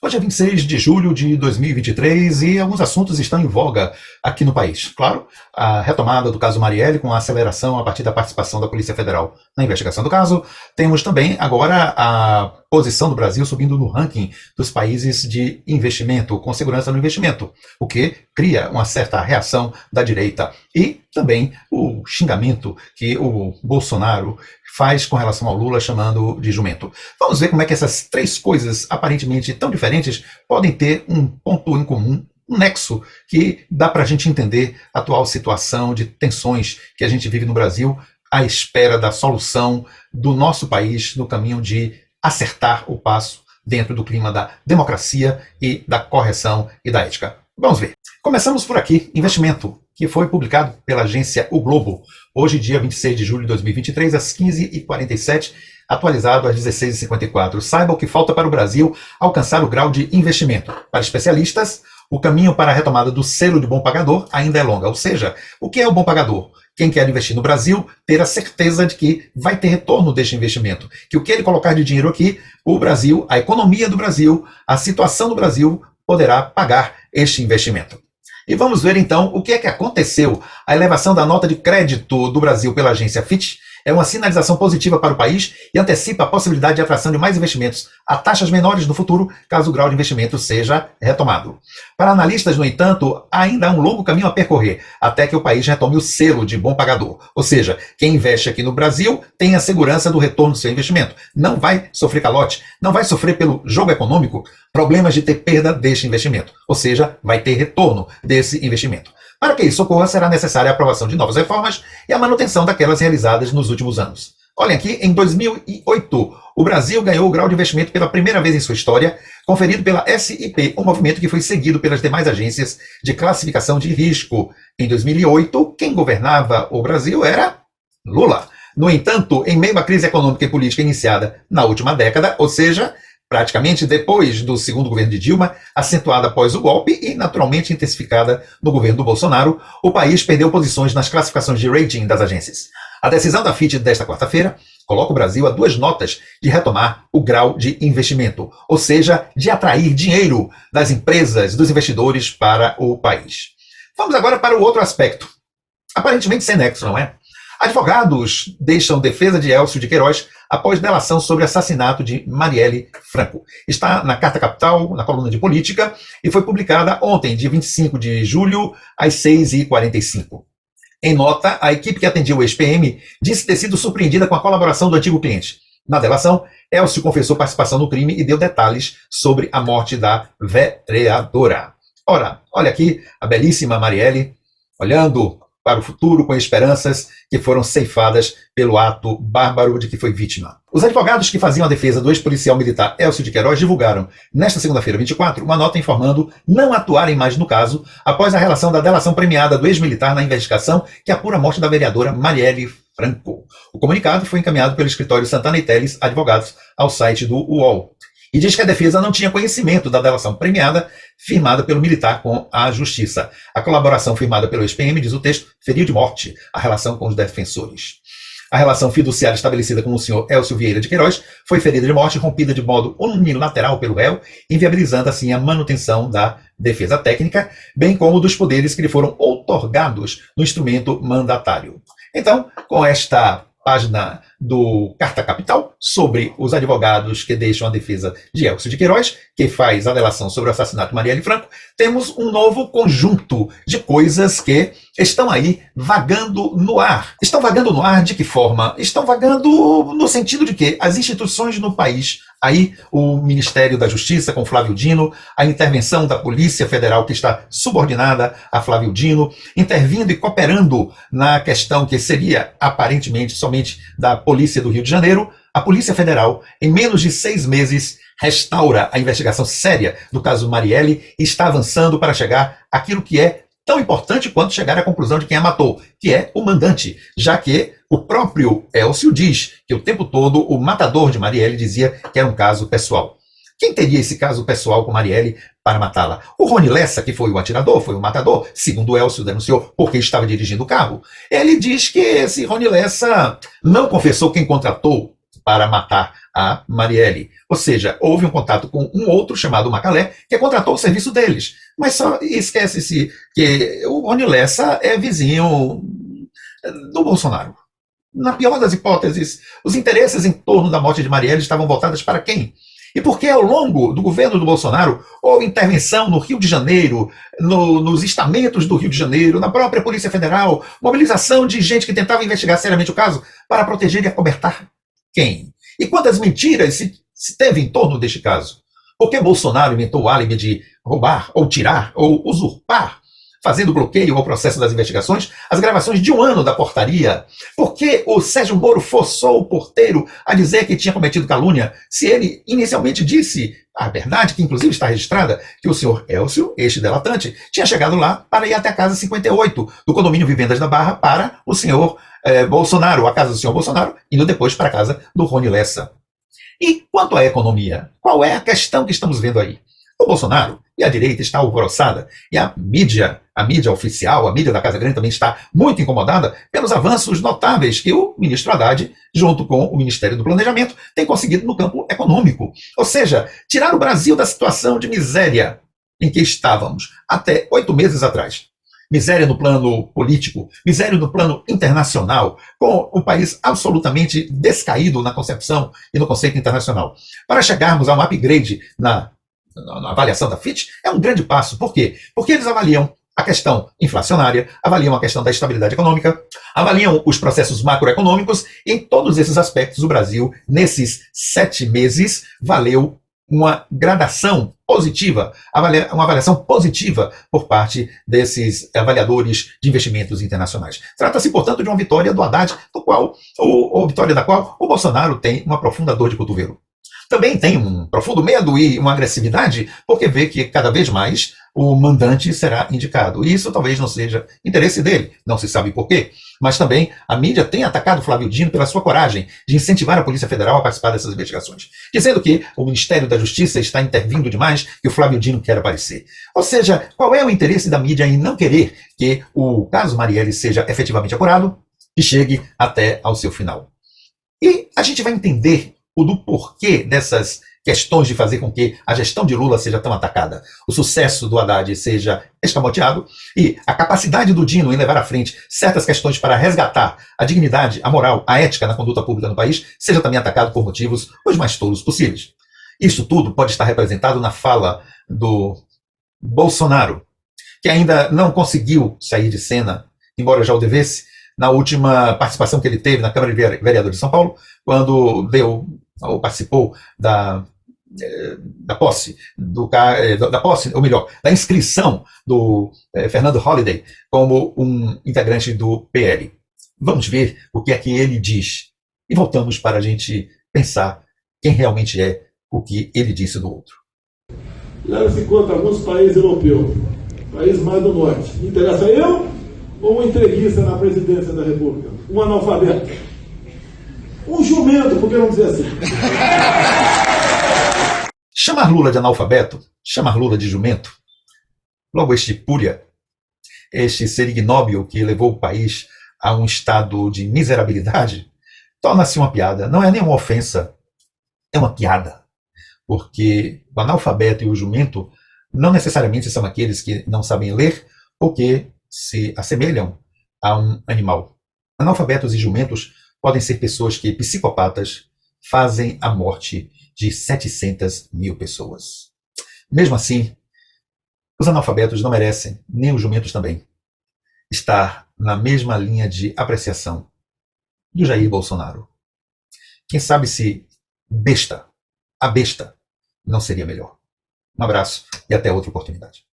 Hoje é 26 de julho de 2023 e alguns assuntos estão em voga aqui no país. Claro, a retomada do caso Marielle com a aceleração a partir da participação da Polícia Federal na investigação do caso. Temos também agora a posição do Brasil subindo no ranking dos países de investimento, com segurança no investimento, o que cria uma certa reação da direita. E também o xingamento que o Bolsonaro faz com relação ao Lula, chamando de jumento. Vamos ver como é que essas três coisas aparentemente tão diferentes podem ter um ponto em comum, um nexo que dá para a gente entender a atual situação de tensões que a gente vive no Brasil à espera da solução do nosso país no caminho de acertar o passo dentro do clima da democracia e da correção e da ética. Vamos ver. Começamos por aqui, investimento, que foi publicado pela agência O Globo, hoje, dia 26 de julho de 2023, às 15h47, atualizado às 16h54. Saiba o que falta para o Brasil alcançar o grau de investimento. Para especialistas, o caminho para a retomada do selo de bom pagador ainda é longa. Ou seja, o que é o bom pagador? Quem quer investir no Brasil, ter a certeza de que vai ter retorno deste investimento. Que o que ele colocar de dinheiro aqui, o Brasil, a economia do Brasil, a situação do Brasil, poderá pagar este investimento. E vamos ver então o que é que aconteceu. A elevação da nota de crédito do Brasil pela agência Fitch é uma sinalização positiva para o país e antecipa a possibilidade de atração de mais investimentos a taxas menores no futuro, caso o grau de investimento seja retomado. Para analistas, no entanto, ainda há um longo caminho a percorrer até que o país retome o selo de bom pagador. Ou seja, quem investe aqui no Brasil tem a segurança do retorno do seu investimento. Não vai sofrer calote, não vai sofrer pelo jogo econômico problemas de ter perda deste investimento. Ou seja, vai ter retorno desse investimento. Para que isso ocorra, será necessária a aprovação de novas reformas e a manutenção daquelas realizadas nos últimos anos. Olhem aqui, em 2008, o Brasil ganhou o grau de investimento pela primeira vez em sua história, conferido pela SIP, um movimento que foi seguido pelas demais agências de classificação de risco. Em 2008, quem governava o Brasil era Lula. No entanto, em meio à crise econômica e política iniciada na última década, ou seja, praticamente depois do segundo governo de Dilma, acentuada após o golpe e naturalmente intensificada no governo do Bolsonaro, o país perdeu posições nas classificações de rating das agências. A decisão da Fitch desta quarta-feira coloca o Brasil a 2 notas de retomar o grau de investimento, ou seja, de atrair dinheiro das empresas, dos investidores para o país. Vamos agora para o outro aspecto, aparentemente sem nexo, não é? Advogados deixam defesa de Elcio de Queiroz após delação sobre assassinato de Marielle Franco. Está na Carta Capital, na coluna de política, e foi publicada ontem, dia 25 de julho, às 6h45. Em nota, a equipe que atendia o ex-PM disse ter sido surpreendida com a colaboração do antigo cliente. Na delação, Elcio confessou participação no crime e deu detalhes sobre a morte da vereadora. Ora, olha aqui a belíssima Marielle, olhando para o futuro com esperanças que foram ceifadas pelo ato bárbaro de que foi vítima. Os advogados que faziam a defesa do ex-policial militar Elcio de Queiroz divulgaram, nesta segunda-feira 24, uma nota informando não atuarem mais no caso após a relação da delação premiada do ex-militar na investigação que apura a morte da vereadora Marielle Franco. O comunicado foi encaminhado pelo escritório Santana e Teles Advogados ao site do UOL. E diz que a defesa não tinha conhecimento da delação premiada firmada pelo militar com a justiça. A colaboração firmada pelo ex-PM, diz o texto, feriu de morte a relação com os defensores. A relação fiduciária estabelecida com o senhor Elcio Vieira de Queiroz foi ferida de morte, rompida de modo unilateral pelo réu, inviabilizando assim a manutenção da defesa técnica, bem como dos poderes que lhe foram outorgados no instrumento mandatário. Então, com esta página do Carta Capital, sobre os advogados que deixam a defesa de Elcio de Queiroz, que faz a delação sobre o assassinato de Marielle Franco, temos um novo conjunto de coisas que estão aí vagando no ar. Estão vagando no ar de que forma? Estão vagando no sentido de que as instituições no país, aí o Ministério da Justiça com Flávio Dino, a intervenção da Polícia Federal que está subordinada a Flávio Dino, intervindo e cooperando na questão que seria aparentemente somente da Polícia do Rio de Janeiro, a Polícia Federal, em menos de 6 meses, restaura a investigação séria do caso Marielle e está avançando para chegar àquilo que é tão importante quanto chegar à conclusão de quem a matou, que é o mandante, já que o próprio Elcio diz que o tempo todo o matador de Marielle dizia que era um caso pessoal. Quem teria esse caso pessoal com Marielle para matá-la? O Rony Lessa, que foi o atirador, foi o matador, segundo o Elcio denunciou, porque estava dirigindo o carro. Ele diz que esse Rony Lessa não confessou quem contratou para matar a Marielle. Ou seja, houve um contato com um outro chamado Macalé, que contratou o serviço deles. Mas só esquece-se que o Rony Lessa é vizinho do Bolsonaro. Na pior das hipóteses, os interesses em torno da morte de Marielle estavam voltados para quem? E por que ao longo do governo do Bolsonaro houve intervenção no Rio de Janeiro, nos estamentos do Rio de Janeiro, na própria Polícia Federal, mobilização de gente que tentava investigar seriamente o caso para proteger e acobertar quem? E quantas mentiras se teve em torno deste caso? Por que Bolsonaro inventou o álibi de roubar, ou tirar, ou usurpar, fazendo bloqueio ao processo das investigações, as gravações de um ano da portaria? Por que o Sérgio Moro forçou o porteiro a dizer que tinha cometido calúnia, se ele inicialmente disse a verdade, que inclusive está registrada, que o senhor Elcio, este delatante, tinha chegado lá para ir até a casa 58 do condomínio Vivendas da Barra para o senhor Bolsonaro, a casa do senhor Bolsonaro, indo depois para a casa do Rony Lessa. E quanto à economia, qual é a questão que estamos vendo aí? O Bolsonaro e a direita está alvoroçada, e a mídia oficial, a mídia da Casa Grande também está muito incomodada pelos avanços notáveis que o ministro Haddad, junto com o Ministério do Planejamento, tem conseguido no campo econômico. Ou seja, tirar o Brasil da situação de miséria em que estávamos até 8 meses atrás. Miséria no plano político, miséria no plano internacional, com o país absolutamente descaído na concepção e no conceito internacional. Para chegarmos a um upgrade na avaliação da Fitch, é um grande passo. Por quê? Porque eles avaliam a questão inflacionária, avaliam a questão da estabilidade econômica, avaliam os processos macroeconômicos, e em todos esses aspectos o Brasil, nesses 7 meses, valeu uma gradação positiva, uma avaliação positiva por parte desses avaliadores de investimentos internacionais. Trata-se, portanto, de uma vitória do Haddad, vitória da qual o Bolsonaro tem uma profunda dor de cotovelo. Também tem um profundo medo e uma agressividade, porque vê que cada vez mais o mandante será indicado. E isso talvez não seja interesse dele, não se sabe por quê. Mas também a mídia tem atacado Flávio Dino pela sua coragem de incentivar a Polícia Federal a participar dessas investigações, dizendo que o Ministério da Justiça está intervindo demais e o Flávio Dino quer aparecer. Ou seja, qual é o interesse da mídia em não querer que o caso Marielle seja efetivamente apurado e chegue até ao seu final? E a gente vai entender do porquê dessas questões de fazer com que a gestão de Lula seja tão atacada, o sucesso do Haddad seja escamoteado e a capacidade do Dino em levar à frente certas questões para resgatar a dignidade, a moral, a ética na conduta pública no país seja também atacado por motivos os mais tolos possíveis. Isso tudo pode estar representado na fala do Bolsonaro, que ainda não conseguiu sair de cena, embora já o devesse, na última participação que ele teve na Câmara de Vereadores de São Paulo, quando participou da posse, ou melhor, da inscrição do Fernando Holliday como um integrante do PL. Vamos ver o que é que ele diz. E voltamos para a gente pensar quem realmente é o que ele disse do outro. Leva-se em conta alguns países europeus, países mais do norte. Me interessa eu ou um entreguista na presidência da República? Um analfabeto? Um jumento, por que não dizer assim? Chamar Lula de analfabeto, chamar Lula de jumento, logo este púria, este ser ignóbil que levou o país a um estado de miserabilidade, torna-se uma piada. Não é nenhuma ofensa, é uma piada. Porque o analfabeto e o jumento não necessariamente são aqueles que não sabem ler ou que se assemelham a um animal. Analfabetos e jumentos podem ser pessoas que, psicopatas, fazem a morte de 700 mil pessoas. Mesmo assim, os analfabetos não merecem, nem os jumentos também, estar na mesma linha de apreciação do Jair Bolsonaro. Quem sabe se a besta, não seria melhor. Um abraço e até outra oportunidade.